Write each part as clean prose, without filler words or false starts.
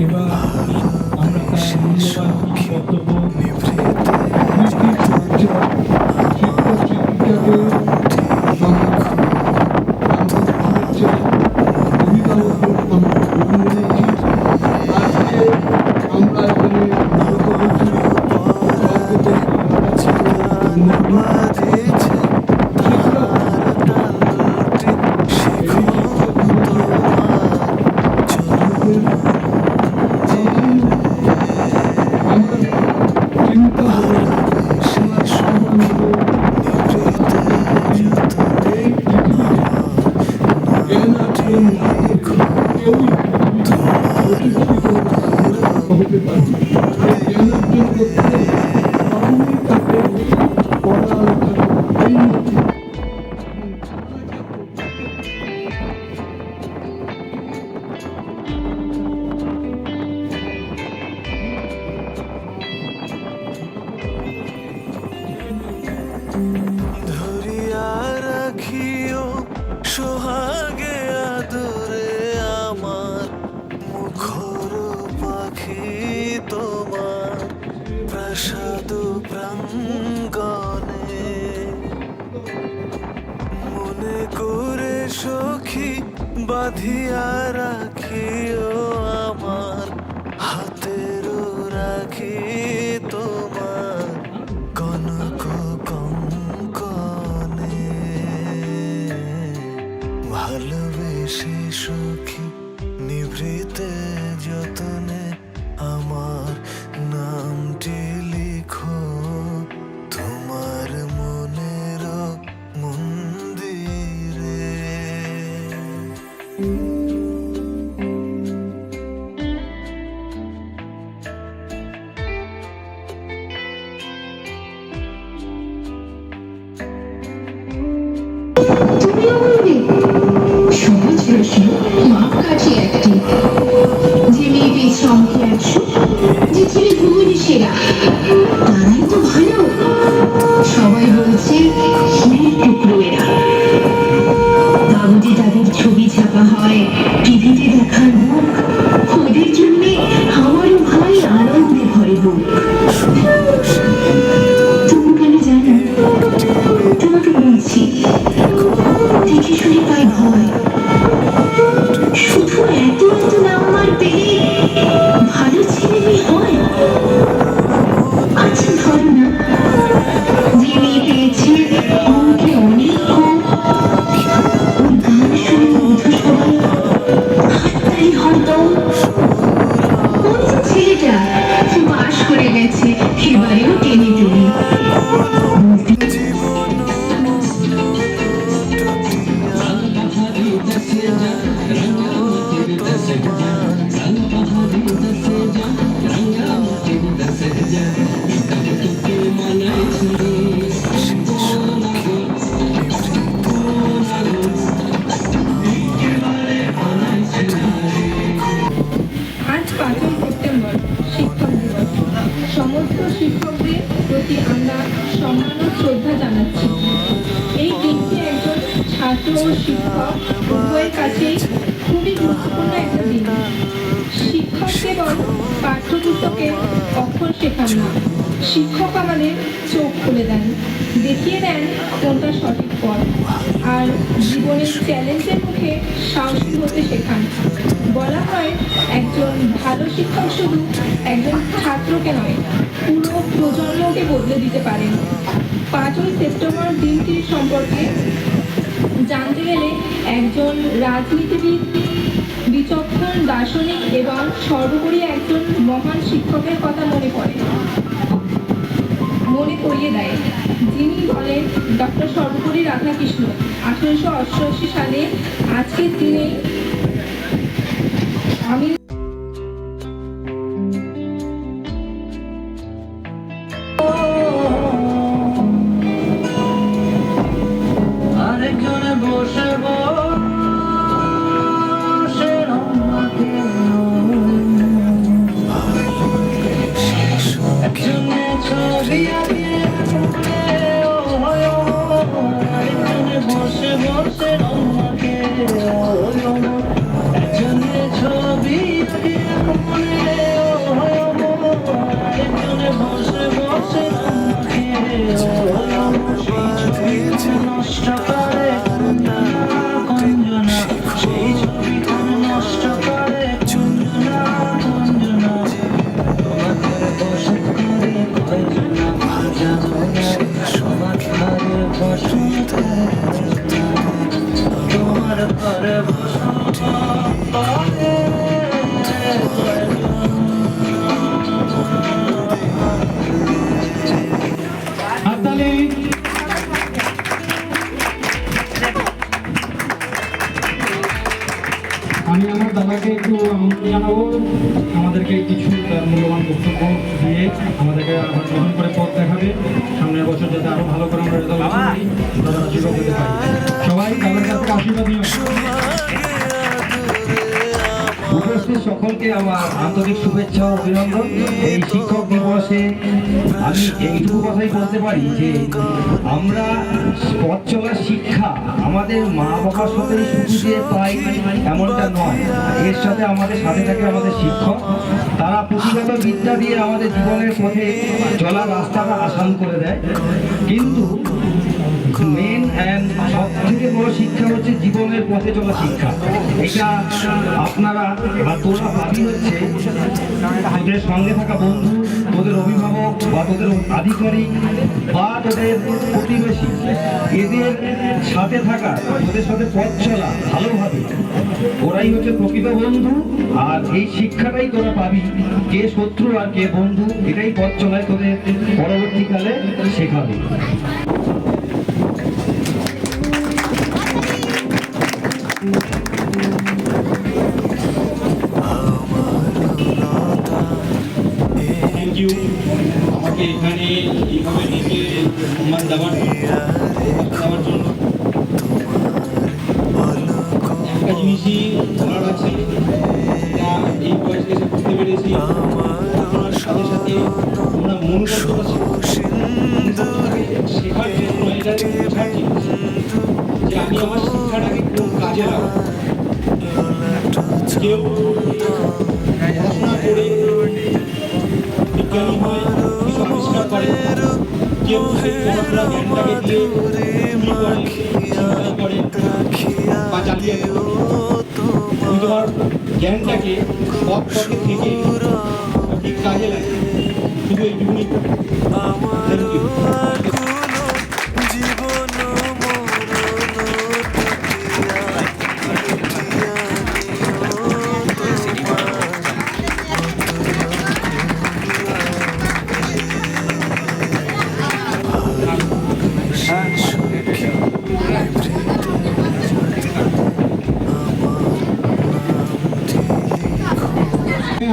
এবার আমরা তার মূল্যবান কিছু বক্তব্য শিক্ষক শিক্ষিকাদের অভিভাবকদের আমরা আজকে আমরা এখানে ধরিয়া রাখিও সোহাগে আদরে আমার মুখর পাখি তোমার প্রাসাদ প্রাঙ্গণে মনে করে সখী বাঁধিয়া রাখিও আমার হাতের রাখি তোমার কনক কঙ্কনে ভালোবেসে সখী নিভৃতে যতনে আমার নামটি লিখো তোমার মনের মন্দিরে। তুমিও বলবে সহজ প্রশ্ন, মাপকাঠি একটি। যে মেয়ে পেয়েছে অঙ্কে 100, যে ছেলে ভূগোলে সেরা, তারাই তো ভালো। সবাই বলছে হীরের টুকরো এরা। কাগজে তাদের ছবি ছাপা হয়, টিভিতে দেখার মুখ, ওদের জন্যে আমারও ভাই আনন্দে ভরে বুক। তবু কেন জানো, তোমাকে বলছি দেখে শুনে পাই ভয়। শুধু এত এত নাম্বার পেলে ভালো ছেলে মেয়ে হয়? আচ্ছা ধরো না, যে মেয়ে পেয়েছে অঙ্কে অনেক কম, ওর গান শুনে মুগ্ধ সবাই, হাততালি হরদম। ওই যে ছেলেটা যে পাশ করে গেছে, এবারেও টেনে টুনি আজ 5ই সেপ্টেম্বর শিক্ষক দিবস। সমস্ত শিক্ষকদের প্রতি আমরা সম্মান ও শ্রদ্ধা জানাচ্ছি। এই দিনটি একজন ছাত্র ও শিক্ষক উভয়ের কাছেই খুবই গুরুত্বপূর্ণ একটা দিন। শিক্ষক কেবল পাঠ্যপুস্তকের অক্ষর শেখান না, শিক্ষক আমাদের চোখ খুলে দেন, দেখিয়ে দেন কোনটা সঠিক পথ, আর জীবনের চ্যালেঞ্জের মুখে সাহসী হতে শেখান। বলা হয় একজন ভালো শিক্ষক শুধু একজন ছাত্রকে নয়, পুরো প্রজন্মকে বদলে দিতে পারেন। 5ই সেপ্টেম্বর দিনটির সম্পর্কে জানতে গেলে একজন রাজনীতিবিদ, বিচক্ষণ দার্শনিক এবং সর্বোপরি একজন মহান শিক্ষকের কথা মনে করিয়ে দেয়, যিনি হলেন ডক্টর সর্বপল্লী রাধাকৃষ্ণ। 1888 সালে আজকের দিনে আমি বসে বসে ছবি নষ্ট করে কঞ্জনা, সেই ছবিখান নষ্ট করে কঞ্জনা কঞ্জনা, তোমাকে বসত করে কয়জনা, সবার ঘরে বসত তোমার ঘরে বসত করে হাততালি। আমি আমার দাদাকে একটু আমন্ত্রণ জানাবো, আমাদেরকে কিছু তার মূল্যবান বক্তব্য দিয়ে আমাদেরকে আবার নতুন করে পথ দেখাবে। সামনের বছর যাতে আরো ভালো করে আমরা রেজাল্ট করি, দাদার আশীর্বাদ দিতে পারি। সবাই দাদার কাছ থেকে আশীর্বাদ নিও। উপস্থিত সকলকে আমার আন্তরিক শুভেচ্ছা ও অভিনন্দন। এই শিক্ষক দিবসে আমি এইটুকু কথাই বলতে পারি যে আমরা পথ চলার শিক্ষা আমাদের মা বাবার সাথে শুধু যে পাই এমনটা নয়, এর সাথে আমাদের সাথে থাকে আমাদের শিক্ষক। তারা পুঁথিগত বিদ্যা দিয়ে আমাদের জীবনের পথে চলার রাস্তাটা আসান করে দেয়, কিন্তু মেন অ্যান্ড সব থেকে বড় শিক্ষা হচ্ছে জীবনের পথে চলা শিক্ষা। এটা আপনারা বা তোরা ভাবি হচ্ছে তোদের সঙ্গে থাকা বন্ধু, তোদের অভিভাবক বা তোদের আধিকারিক বা তোদের প্রতিবেশী, এদের সাথে থাকা, তোদের সাথে পথ চলা ভালোভাবে, ওরাই হচ্ছে প্রকৃত বন্ধু। আর এই শিক্ষাটাই তোরা পাবি, কে শত্রু আর কে বন্ধু, এটাই পথ চলায় তোদের পরবর্তীকালে শেখাবে। থ্যাংক ইউ আমাকে এখানে এইভাবে নিজে সম্মান দেওয়ার জন্য। একটা জিনিসই বলার আছে, এটা এই বয়সে এসে বুঝতে পেরেছি, আপনার সাথে সাথে আমরা মনুষ্যতা শেখার জন্য এটা বোঝার জিনিস যে আমি আমার শিক্ষাটাকে কোন কাজে লাগাবো। কেউ পড়াশোনা করে বিজ্ঞানী হয়, কিছু আবিষ্কার করে, কেউ সেই পড়াশোনা জ্ঞানটাকে দিয়ে চিন্তা করে বা জালিয়াতি করে। তুমি তোমার জ্ঞানটাকে সৎ পথে থেকে ঠিক কাজে লাগে, শুধু এইটুকুনি। Thank you.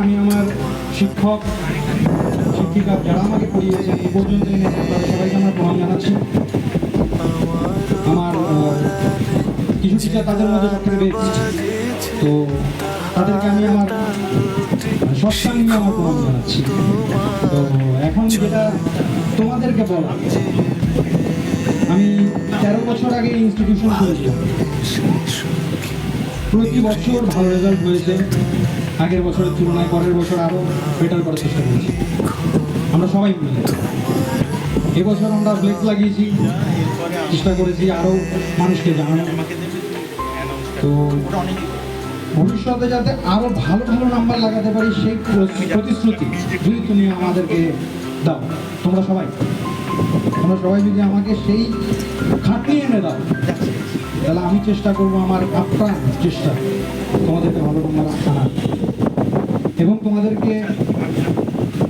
আমি আমার শিক্ষক শিক্ষিকা যারা আমাকে পড়িয়েছেন এ পর্যন্ত এনেছেন তাদের সবাইকে আমার প্রণাম জানাচ্ছি। আমার কিছু টিচার তাদের মধ্যে সব থেকে বেস্ট, তো তাদেরকে আমি আমার সস্তা নিয়ে আমার প্রণাম জানাচ্ছি। তো এখন যেটা তোমাদেরকে বলা, আমি 13 বছর আগে ইনস্টিটিউশন করেছিলাম। প্রতি বছর ভালো রেজাল্ট হয়েছে, আগের বছরের তুলনায় পরের বছর আরও বেটার করার চেষ্টা করেছি আমরা সবাই মিলে। এবছর আমরা ব্লেক লাগিয়েছি, চেষ্টা করেছি আরও মানুষকে জানানো। তো ভবিষ্যতে যাতে আরও ভালো ভালো নাম্বার লাগাতে পারি সেই প্রতিশ্রুতি যদি তুমি আমাদেরকে দাও, তোমরা সবাই যদি আমাকে সেই খাটনি এনে দাও, তাহলে আমি চেষ্টা করবো আমার আপ্রাণ চেষ্টা তোমাদেরকে ভালো নাম্বার আনার এবং তোমাদেরকে।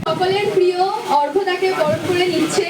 সকলের প্রিয় অর্ঘ্যটাকে বরণ করে নিচ্ছে।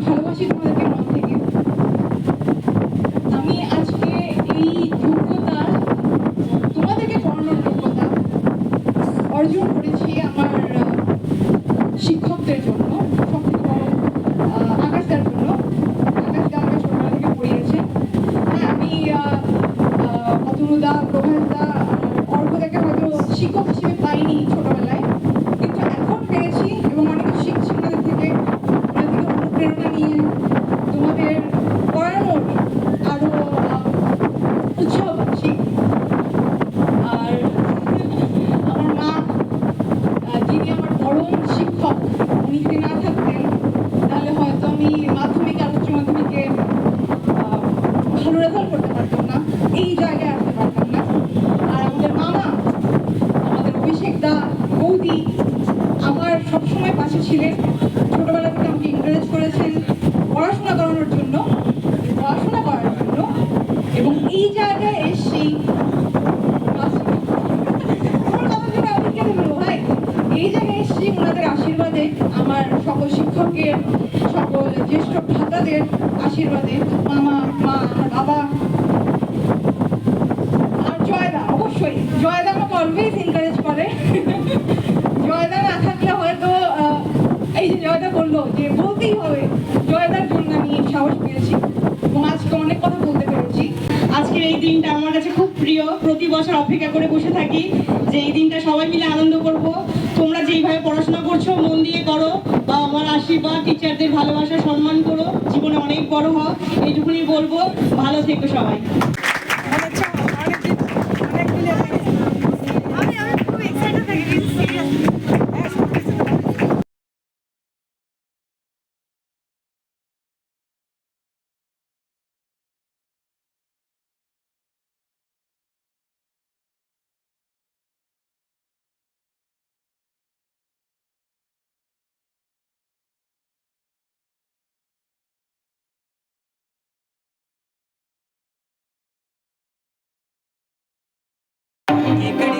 ভালোবাসি তোমাদেরকে মন থেকে। আমি আজকে এই যোগ্যতা, তোমাদেরকে পড়ানোর যোগ্যতা অর্জন করেছি আমার শিক্ষকদের জন্য। তনুদা, প্রভাসদা, অর্ঘদাকে হয়তো শিক্ষক হিসেবে পাইনি ছোটবেলায়, কিন্তু এখন পেয়েছি এবং অনেক শিখছি ওনাদের থেকে অনুপ্রেরণা নিয়ে তোমাদের পড়ানোর আরো উৎসাহ পাচ্ছি। আর আমার মা, যিনি আমার পরম শিক্ষক, উনি যদি না থাকতেন তাহলে হয়তো আমি মাধ্যমিক আর উচ্চ মাধ্যমিকে ভালো রেজাল্ট করতে পারতাম না, এই জায়গায় আসতে পারতাম না। আর আমাদের মামা, আমাদের অভিষেক দা, বৌদি আমার সবসময় পাশে ছিলেন, ছোটবেলা থেকে আমাকে এনকারেজ করেছেন পড়াশোনা করানোর জন্য, পড়াশোনা করার জন্য। এবং এই জায়গায় এসেই এই জায়গায় এসেছি ওনাদের আশীর্বাদে, আমার সকল শিক্ষকের, সকল জ্যেষ্ঠ ভ্রাতাদের আশীর্বাদে, মামা, মা, আমার বাবা আর জয়দা, অবশ্যই জয়দা আমাকে অলওয়েজ এনকারেজ করে। জয়দা না থাকলে হয়তো এই যে জয়দা বললো যে বলতেই হবে, জয়দার জন্য আমি সাহস পেয়েছি এবং আজকে অনেক কথা বলতে পেরেছি। আজকের এই দিনটা আমার কাছে খুব প্রিয়, প্রতি বছর অপেক্ষা করে বসে থাকি যে এই দিনটা সবাই মিলে আনন্দ করব। তোমরা যেইভাবে পড়াশোনা করছো মন দিয়ে করো, বা আমার আশীর্বাদ, টিচারদের ভালোবাসা, সম্মান করো, জীবনে অনেক বড় হও, এইটুকুনি বলবো। ভালো থেকো সবাই। Keep it